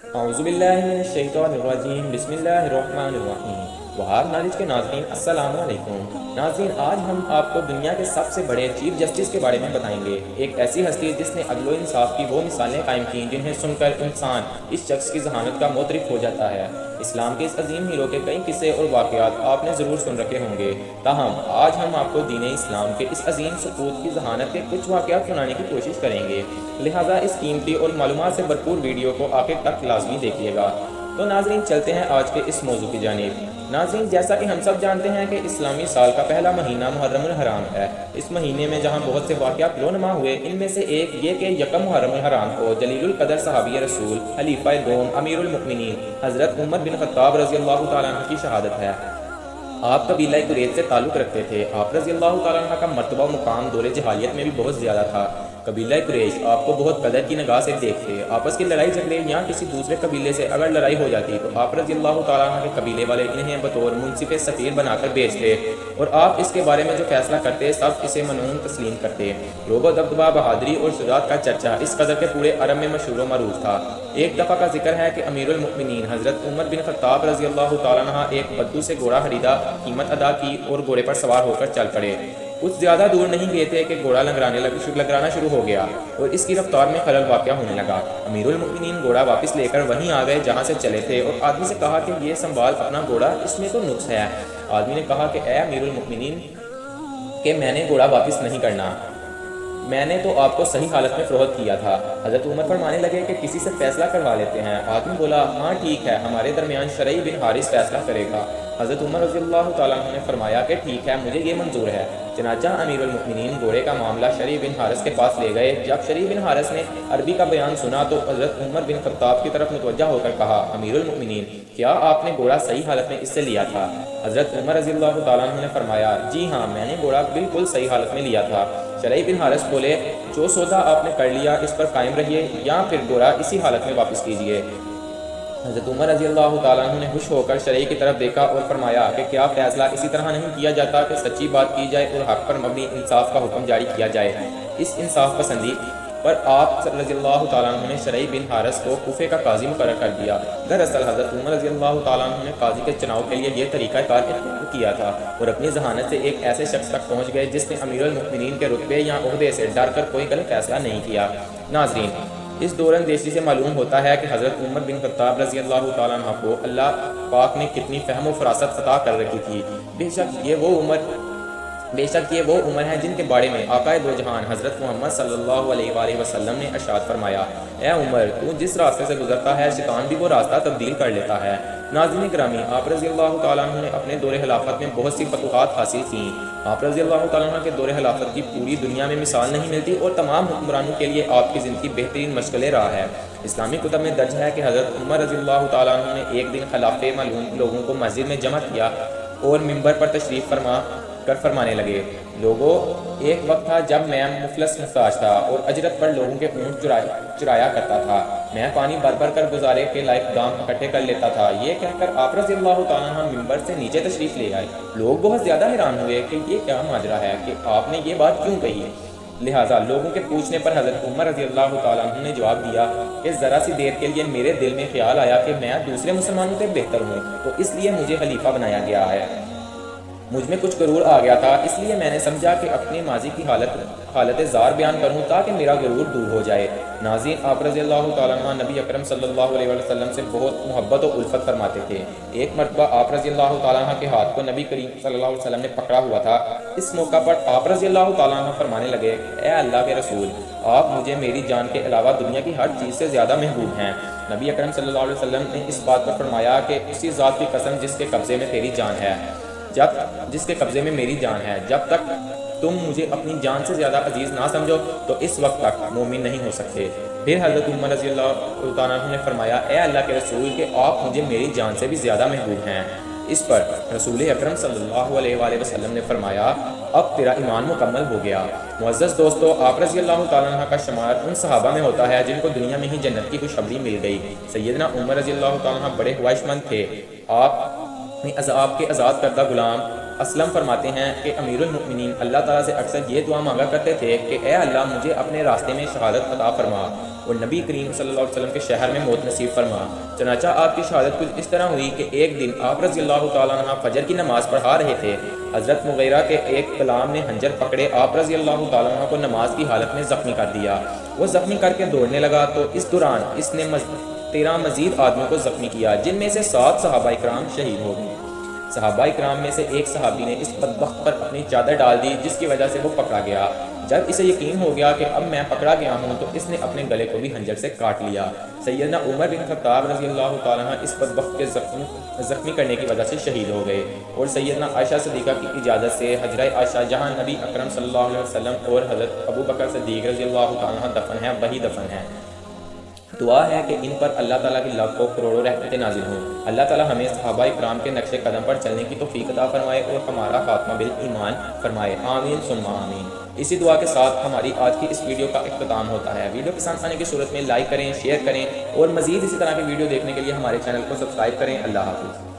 اعوذ باللہ من الشیطان الرجیم، بسم اللہ الرحمن الرحیم۔ وہار نالج کے ناظرین السلام علیکم۔ ناظرین، آج ہم آپ کو دنیا کے سب سے بڑے چیف جسٹس کے بارے میں بتائیں گے، ایک ایسی ہستی جس نے عدل و انصاف کی وہ مثالیں قائم کیں جنہیں سن کر انسان اس شخص کی ذہانت کا مدرک ہو جاتا ہے۔ اسلام کے اس عظیم ہیرو کے کئی قصے اور واقعات آپ نے ضرور سن رکھے ہوں گے، تاہم آج ہم آپ کو دین اسلام کے اس عظیم سپوت کی ذہانت کے کچھ واقعات سنانے کی کوشش کریں گے، لہٰذا اس قیمتی اور معلومات سے بھرپور ویڈیو کو آخر تک لازمی دیکھیے گا۔ تو ناظرین، چلتے ہیں آج کے اس موضوع کی جانب۔ ناظرین، جیسا کہ ہم سب جانتے ہیں کہ اسلامی سال کا پہلا مہینہ محرم الحرام ہے۔ اس مہینے میں جہاں بہت سے واقعات رونما ہوئے، ان میں سے ایک یہ کہ یکم محرم الحرام کو جلیل القدر صحابی رسول خلیفہ دوم امیر المؤمنین حضرت عمر بن خطاب رضی اللہ تعالیٰ عنہ کی شہادت ہے۔ آپ قبیلہ قریظ سے تعلق رکھتے تھے۔ آپ رضی اللہ تعالیٰ عنہ کا مرتبہ و مقام دور جہالیت میں بھی بہت زیادہ تھا۔ قبیلہ قریش آپ کو بہت قدر کی نگاہ سے دیکھتے۔ آپس کی لڑائی جھگڑے یا کسی دوسرے قبیلے سے اگر لڑائی ہو جاتی تو آپ رضی اللہ تعالیٰ عنہ کے قبیلے والے انہیں بطور منصف سفیر بنا کر بھیجتے، اور آپ اس کے بارے میں جو فیصلہ کرتے سب اسے منون تسلیم کرتے۔ روب و دبدبہ، بہادری اور شجاعت کا چرچا اس قدر کے پورے عرب میں مشہور و معروف تھا۔ ایک دفعہ کا ذکر ہے کہ امیر المؤمنین حضرت عمر بن خطاب رضی اللہ تعالیٰ عنہ ایک بدو سے گھوڑا خریدا، قیمت ادا کی اور گھوڑے پر سوار ہو کر چل پڑے۔ کچھ زیادہ دور نہیں گئے تھے کہ گھوڑا لنگرانا شروع ہو گیا اور اس کی رفتار میں خلل واقع ہونے لگا۔ امیر المؤمنین گھوڑا واپس لے کر وہیں آ گئے جہاں سے چلے تھے، اور آدمی سے کہا کہ یہ سنبھال اپنا گھوڑا، اس میں تو نقص ہے۔ آدمی نے کہا کہ اے امیر المؤمنین کہ میں نے گھوڑا واپس نہیں کرنا، میں نے تو آپ کو صحیح حالت میں فروخت کیا تھا۔ حضرت عمر فرمانے لگے کہ کسی سے فیصلہ کروا لیتے ہیں۔ آدمی بولا، ہاں ٹھیک ہے، ہمارے درمیان شرعی بن حارث فیصلہ کرے گا۔ حضرت عمر رضی اللہ تعالیٰ عنہ نے فرمایا کہ ٹھیک ہے، مجھے یہ منظور ہے۔ چنانچہ امیر المؤمنین گھوڑے کا معاملہ شرعی بن حارث کے پاس لے گئے۔ جب شرعی بن حارث نے عربی کا بیان سنا تو حضرت عمر بن خطاب کی طرف متوجہ ہو کر کہا، امیر المؤمنین، کیا آپ نے گھوڑا صحیح حالت میں اس سے لیا تھا؟ حضرت عمر رضی اللہ تعالیٰ عنہ نے فرمایا، جی ہاں، میں نے گھوڑا بالکل صحیح حالت میں لیا تھا۔ شرعی بن حارث بولے، جو سودا آپ نے کر لیا اس پر قائم رہیے، یا پھر گھوڑا اسی حالت میں واپس کیجیے۔ حضرت عمر رضی اللہ تعالیٰ عنہ نے خوش ہو کر شرعی کی طرف دیکھا اور فرمایا کہ کیا فیصلہ اسی طرح نہیں کیا جاتا کہ سچی بات کی جائے اور حق پر مبنی انصاف کا حکم جاری کیا جائے؟ اس انصاف پسندی پر آپ رضی اللہ تعالیٰ عنہ نے شرعی بن حارث کو کوفے کا قاضی مقرر کر دیا۔ دراصل حضرت عمر رضی اللہ تعالیٰ عنہ نے قاضی کے چناؤ کے لیے یہ طریقہ کار اختیار کیا تھا، اور اپنی ذہانت سے ایک ایسے شخص تک پہنچ گئے جس نے امیر المؤمنین کے رتبے یا عہدے سے ڈر کر کوئی غلط فیصلہ نہیں کیا۔ ناظرین، اس دور اندیشی سے معلوم ہوتا ہے کہ حضرت عمر بن خطاب رضی اللہ تعالیٰ عنہ کو اللہ پاک نے کتنی فہم و فراست عطا کر رکھی تھی۔ بے شک یہ وہ عمر ہے جن کے بارے میں آقائے دو جہان حضرت محمد صلی اللہ علیہ وآلہ وسلم نے ارشاد فرمایا، اے عمر، تو جس راستے سے گزرتا ہے شیطان بھی وہ راستہ تبدیل کر لیتا ہے۔ ناظرین گرامی، آپ رضی اللہ تعالیٰ عنہ نے اپنے دور خلافت میں بہت سی فتوحات حاصل کیں۔ آپ رضی اللہ تعالیٰ عنہ کے دور خلافت کی پوری دنیا میں مثال نہیں ملتی، اور تمام حکمرانوں کے لیے آپ کی زندگی بہترین مشغلے رہا ہے۔ اسلامی کتب میں درج ہے کہ حضرت عمر رضی اللہ تعالیٰ عنہ نے ایک دن خلاف معلوم لوگوں کو مسجد میں جمع کیا اور ممبر پر تشریف فرمانے لگے، لوگوں، ایک وقت تھا جب میں مفلس محتاج تھا اور اجرت پر لوگوں کے اونٹ چرایا کرتا تھا۔ میں پانی بھر کر گزارے کے لائق دام اکٹھے کر لیتا تھا۔ یہ کہہ کر آپ رضی اللہ تعالیٰ عنہ ممبر سے نیچے تشریف لے آئے۔ لوگ بہت زیادہ حیران ہوئے کہ یہ کیا ماجرا ہے کہ آپ نے یہ بات کیوں کہی۔ لہٰذا لوگوں کے پوچھنے پر حضرت عمر رضی اللہ تعالیٰ عنہ نے جواب دیا کہ ذرا سی دیر کے لیے میرے دل میں خیال آیا کہ میں دوسرے مسلمانوں سے بہتر ہوں، تو اس لیے مجھے خلیفہ بنایا گیا ہے۔ مجھ میں کچھ غرور آ گیا تھا، اس لیے میں نے سمجھا کہ اپنے ماضی کی حالت زار بیان کروں تاکہ میرا غرور دور ہو جائے۔ ناظرین، آپ رضی اللہ تعالیٰ عنہ نبی اکرم صلی اللہ علیہ وسلم سے بہت محبت و الفت فرماتے تھے۔ ایک مرتبہ آپ رضی اللہ تعالیٰ عنہ کے ہاتھ کو نبی کریم صلی اللہ علیہ وسلم نے پکڑا ہوا تھا۔ اس موقع پر آپ رضی اللہ تعالیٰ عنہ فرمانے لگے، اے اللہ کے رسول، آپ مجھے میری جان کے علاوہ دنیا کی ہر چیز سے زیادہ محبوب ہیں۔ نبی اکرم صلی اللہ علیہ وسلم نے اس بات پر فرمایا کہ اسی ذات کی قسم جس کے قبضے میں تیری جان ہے، جس کے قبضے میں میری جان ہے، جب تک تم مجھے اپنی جان سے زیادہ عزیز نہ سمجھو تو اس وقت تک مومن نہیں ہو سکتے۔ پھر حضرت عمر رضی اللہ تعالیٰ عنہ نے فرمایا، اے اللہ کے رسول، کہ آپ مجھے میری جان سے بھی زیادہ محبوب ہیں۔ اس پر رسول اکرم صلی اللہ علیہ وآلہ وسلم نے فرمایا، اب تیرا ایمان مکمل ہو گیا۔ معزز دوستو، آپ رضی اللہ تعالیٰ عنہ کا شمار ان صحابہ میں ہوتا ہے جن کو دنیا میں ہی جنت کی خوشخبری مل گئی۔ سیدنا عمر رضی اللہ تعالیٰ عنہ بڑے خواہش مند تھے۔ آپ کے آزاد کردہ غلام اسلم فرماتے ہیں کہ امیر المؤمنین اللہ تعالیٰ سے اکثر یہ دعا مانگا کرتے تھے کہ اے اللہ، مجھے اپنے راستے میں شہادت عطا فرما۔ اور نبی کریم صلی اللہ علیہ وسلم کے شہر میں موت نصیب فرما۔ چنانچہ آپ کی شہادت کچھ اس طرح ہوئی کہ ایک دن آپ رضی اللہ تعالیٰ عنہ فجر کی نماز پڑھا رہے تھے، حضرت مغیرہ کے ایک غلام نے خنجر پکڑے آپ رضی اللہ تعالیٰ عنہ کو نماز کی حالت میں زخمی کر دیا۔ وہ زخمی کر کے دوڑنے لگا تو اس دوران اس نے 13 مزید آدمیوں کو زخمی کیا، جن میں سے 7 صحابہ اکرام شہید ہو گئے۔ صحابہ اکرام میں سے ایک صحابی نے اس بدبخت پر اپنی چادر ڈال دی، جس کی وجہ سے وہ پکڑا گیا۔ جب اسے یقین ہو گیا کہ اب میں پکڑا گیا ہوں تو اس نے اپنے گلے کو بھی خنجر سے کاٹ لیا۔ سیدنا عمر بن خطاب رضی اللہ تعالیٰ عنہ اس بدبخت کے زخمی کرنے کی وجہ سے شہید ہو گئے، اور سیدنا عائشہ صدیقہ کی اجازت سے حجرہ عائشہ جہاں نبی اکرم صلی اللہ علیہ وسلم اور حضرت ابو بکر صدیق رضی اللہ تعالیٰ عنہ دفن ہیں، وہی دفن ہے۔ دعا ہے کہ ان پر اللہ تعالیٰ کی لاکھوں کروڑوں رحمتیں نازل ہوں۔ اللہ تعالیٰ ہمیں صحابہ اکرام کے نقش قدم پر چلنے کی توفیق عطا فرمائے اور ہمارا خاتمہ بالایمان فرمائے، آمین ثم آمین۔ اسی دعا کے ساتھ ہماری آج کی اس ویڈیو کا اختتام ہوتا ہے۔ ویڈیو پسند آنے کی صورت میں لائک کریں، شیئر کریں، اور مزید اسی طرح کی ویڈیو دیکھنے کے لیے ہمارے چینل کو سبسکرائب کریں۔ اللہ حافظ۔